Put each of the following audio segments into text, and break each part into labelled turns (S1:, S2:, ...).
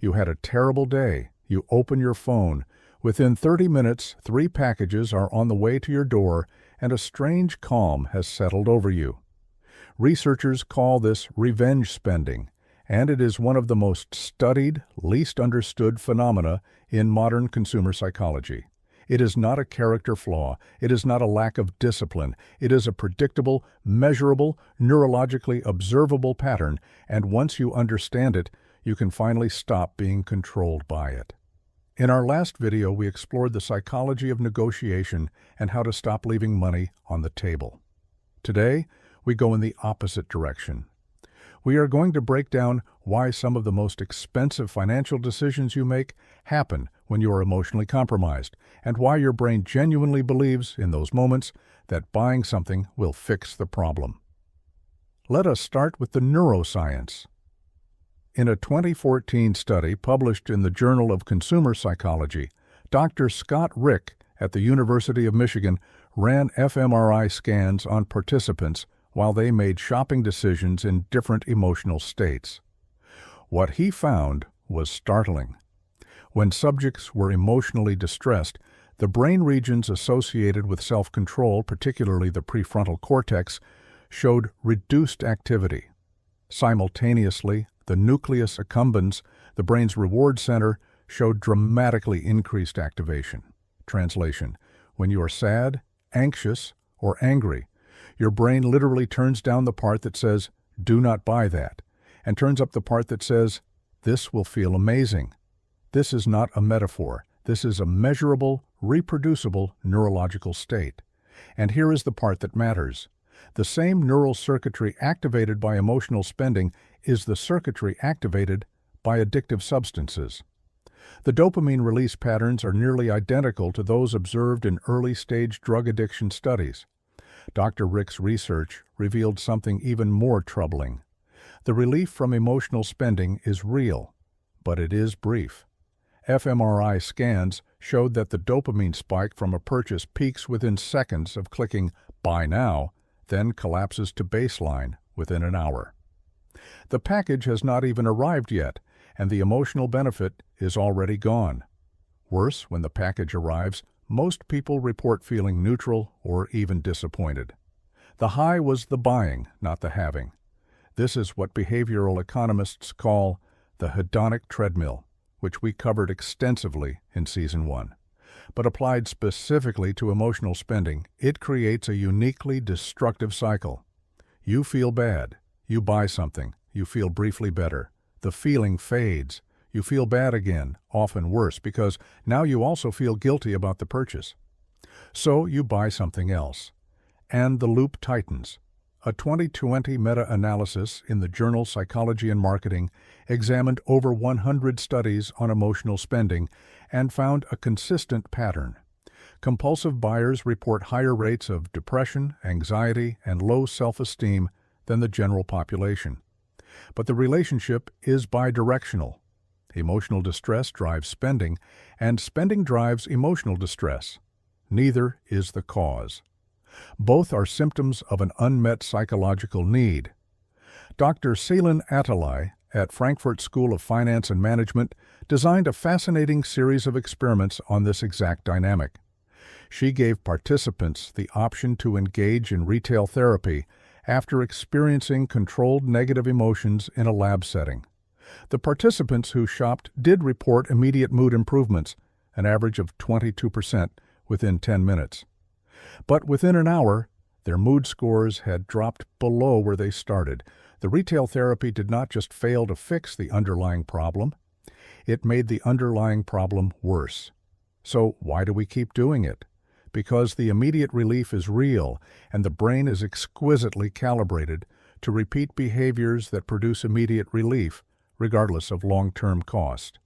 S1: You had a terrible day. You open your phone. Within 30 minutes, 3 packages are on the way to your door, and a strange calm has settled over you. Researchers call this revenge spending, and it is one of the most studied, least understood phenomena in modern consumer psychology. It is not a character flaw. It is not a lack of discipline. It is a predictable, measurable, neurologically observable pattern, and once you understand it, you can finally stop being controlled by it. In our last video, we explored the psychology of negotiation and how to stop leaving money on the table. Today, we go in the opposite direction. We are going to break down why some of the most expensive financial decisions you make happen when you are emotionally compromised, and why your brain genuinely believes in those moments that buying something will fix the problem. Let us start with the neuroscience. In a 2014 study published in the Journal of Consumer Psychology, Dr. Scott Rick at the University of Michigan ran fMRI scans on participants while they made shopping decisions in different emotional states. What he found was startling. When subjects were emotionally distressed, the brain regions associated with self-control, particularly the prefrontal cortex, showed reduced activity. Simultaneously, the nucleus accumbens, the brain's reward center, showed dramatically increased activation. Translation: when you are sad, anxious, or angry, your brain literally turns down the part that says, "Do not buy that," and turns up the part that says, "This will feel amazing." This is not a metaphor. This is a measurable, reproducible neurological state. And here is the part that matters. The same neural circuitry activated by emotional spending is the circuitry activated by addictive substances. The dopamine release patterns are nearly identical to those observed in early-stage drug addiction studies. Dr. Rick's research revealed something even more troubling. The relief from emotional spending is real, but it is brief. fMRI scans showed that the dopamine spike from a purchase peaks within seconds of clicking "Buy Now," then collapses to baseline within an hour. The package has not even arrived yet, and the emotional benefit is already gone. Worse, when the package arrives, most people report feeling neutral or even disappointed. The high was the buying, not the having. This is what behavioral economists call the hedonic treadmill, which we covered extensively in Season 1. But applied specifically to emotional spending, it creates a uniquely destructive cycle. You feel bad. You buy something. You feel briefly better. The feeling fades. You feel bad again, often worse, because now you also feel guilty about the purchase. So you buy something else. And the loop tightens. A 2020 meta-analysis in the journal Psychology and Marketing examined over 100 studies on emotional spending and found a consistent pattern. Compulsive buyers report higher rates of depression, anxiety, and low self-esteem than the general population. But the relationship is bidirectional. Emotional distress drives spending, and spending drives emotional distress. Neither is the cause. Both are symptoms of an unmet psychological need. Dr. Selim Atalay at Frankfurt School of Finance and Management designed a fascinating series of experiments on this exact dynamic. She gave participants the option to engage in retail therapy after experiencing controlled negative emotions in a lab setting. The participants who shopped did report immediate mood improvements, an average of 22% within 10 minutes. But within an hour, their mood scores had dropped below where they started. The retail therapy did not just fail to fix the underlying problem, it made the underlying problem worse. So why do we keep doing it? Because the immediate relief is real, and the brain is exquisitely calibrated to repeat behaviors that produce immediate relief, regardless of long-term cost.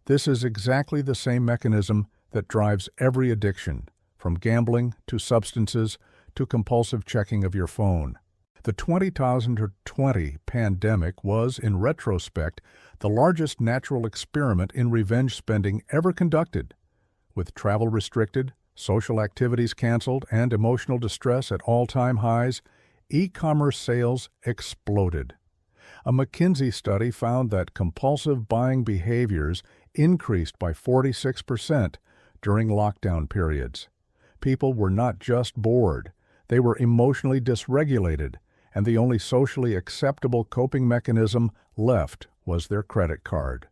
S1: This is exactly the same mechanism that drives every addiction, from gambling to substances to compulsive checking of your phone. The 2020 pandemic was, in retrospect, the largest natural experiment in revenge spending ever conducted. With travel restricted, social activities canceled, and emotional distress at all-time highs, e-commerce sales exploded. A McKinsey study found that compulsive buying behaviors increased by 46% during lockdown periods. People were not just bored, they were emotionally dysregulated, and the only socially acceptable coping mechanism left was their credit card.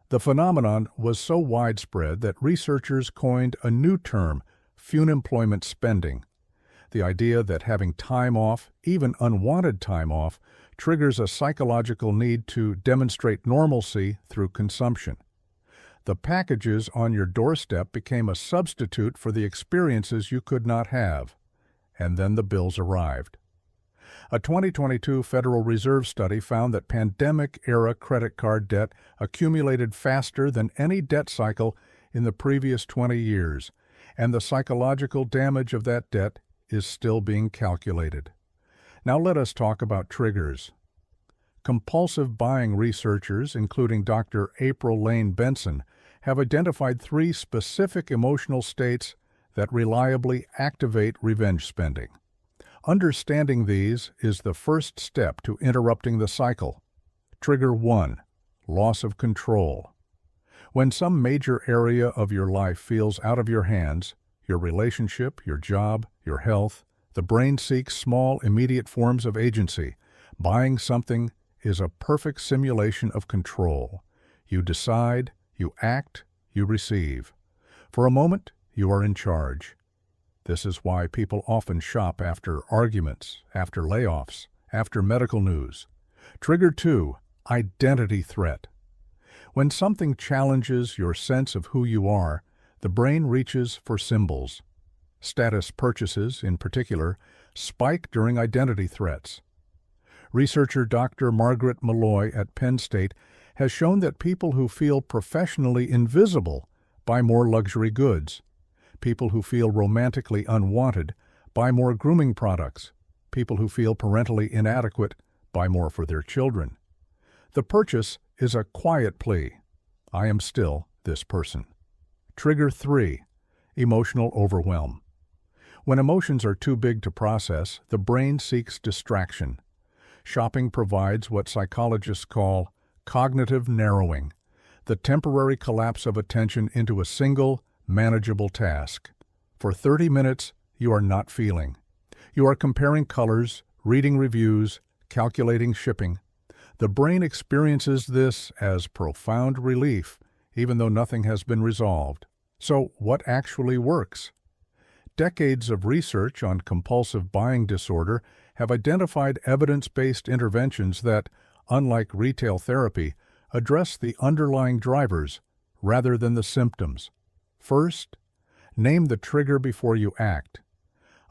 S1: The phenomenon was so widespread that researchers coined a new term, Funemployment spending. The idea that having time off, even unwanted time off, triggers a psychological need to demonstrate normalcy through consumption. The packages on your doorstep became a substitute for the experiences you could not have. And then the bills arrived. A 2022 Federal Reserve study found that pandemic-era credit card debt accumulated faster than any debt cycle in the previous 20 years, and the psychological damage of that debt is still being calculated. Now let us talk about triggers. Compulsive buying researchers, including Dr. April Lane Benson, have identified 3 specific emotional states that reliably activate revenge spending. Understanding these is the first step to interrupting the cycle. Trigger 1. Loss of control. When some major area of your life feels out of your hands, your relationship, your job, your health, the brain seeks small, immediate forms of agency. Buying something is a perfect simulation of control. You decide, you act, you receive. For a moment, you are in charge. This is why people often shop after arguments, after layoffs, after medical news. Trigger 2. Identity threat. When something challenges your sense of who you are, the brain reaches for symbols. Status purchases, in particular, spike during identity threats. Researcher Dr. Margaret Malloy at Penn State has shown that people who feel professionally invisible buy more luxury goods. People who feel romantically unwanted buy more grooming products. People who feel parentally inadequate buy more for their children. The purchase is a quiet plea. I am still this person. Trigger 3. Emotional overwhelm. When emotions are too big to process, the brain seeks distraction. Shopping provides what psychologists call cognitive narrowing, the temporary collapse of attention into a single, manageable task. For 30 minutes, you are not feeling. You are comparing colors, reading reviews, calculating shipping. The brain experiences this as profound relief, even though nothing has been resolved. So, what actually works? Decades of research on compulsive buying disorder have identified evidence-based interventions that, unlike retail therapy, address the underlying drivers rather than the symptoms. First, name the trigger before you act.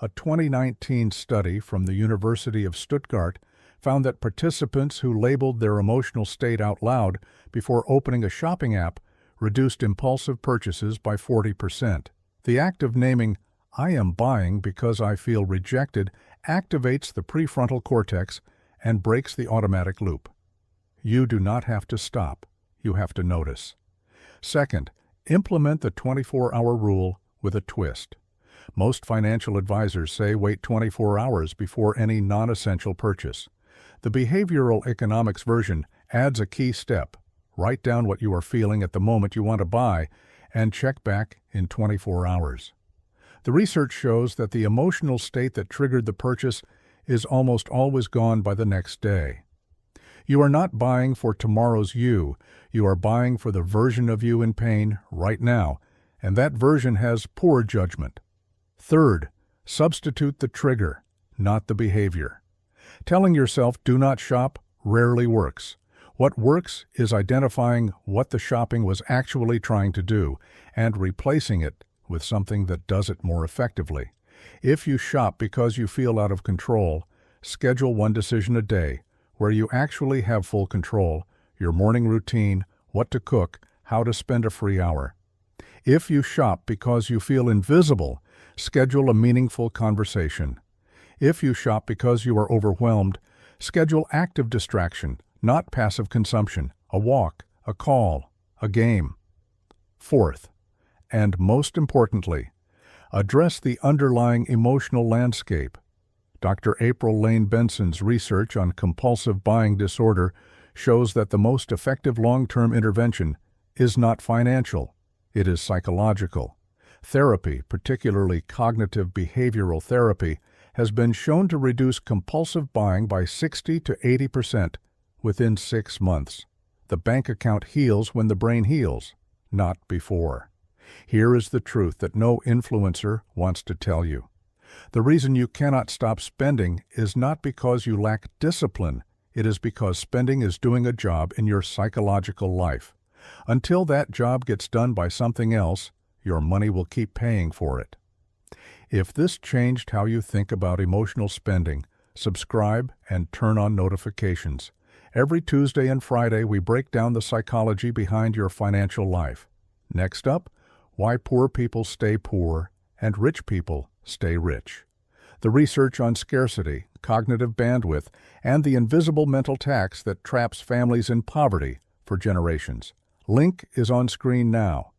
S1: A 2019 study from the University of Stuttgart found that participants who labeled their emotional state out loud before opening a shopping app reduced impulsive purchases by 40%. The act of naming, "I am buying because I feel rejected," activates the prefrontal cortex and breaks the automatic loop. You do not have to stop. You have to notice. Second, implement the 24-hour rule with a twist. Most financial advisors say wait 24 hours before any non-essential purchase. The behavioral economics version adds a key step. Write down what you are feeling at the moment you want to buy and check back in 24 hours. The research shows that the emotional state that triggered the purchase is almost always gone by the next day. You are not buying for tomorrow's you. You are buying for the version of you in pain right now, and that version has poor judgment. Third, substitute the trigger, not the behavior. Telling yourself do not shop rarely works. What works is identifying what the shopping was actually trying to do and replacing it with something that does it more effectively. If you shop because you feel out of control, schedule one decision a day where you actually have full control, your morning routine, what to cook, how to spend a free hour. If you shop because you feel invisible, schedule a meaningful conversation. If you shop because you are overwhelmed, schedule active distraction, not passive consumption, a walk, a call, a game. Fourth, and most importantly, address the underlying emotional landscape. Dr. April Lane Benson's research on compulsive buying disorder shows that the most effective long-term intervention is not financial, it is psychological. Therapy, particularly cognitive behavioral therapy, has been shown to reduce compulsive buying by 60 to 80% within 6 months. The bank account heals when the brain heals, not before. Here is the truth that no influencer wants to tell you. The reason you cannot stop spending is not because you lack discipline, it is because spending is doing a job in your psychological life. Until that job gets done by something else, your money will keep paying for it. If this changed how you think about emotional spending, subscribe and turn on notifications. Every Tuesday and Friday, we break down the psychology behind your financial life. Next up, why poor people stay poor and rich people stay rich. The research on scarcity, cognitive bandwidth, and the invisible mental tax that traps families in poverty for generations. Link is on screen now.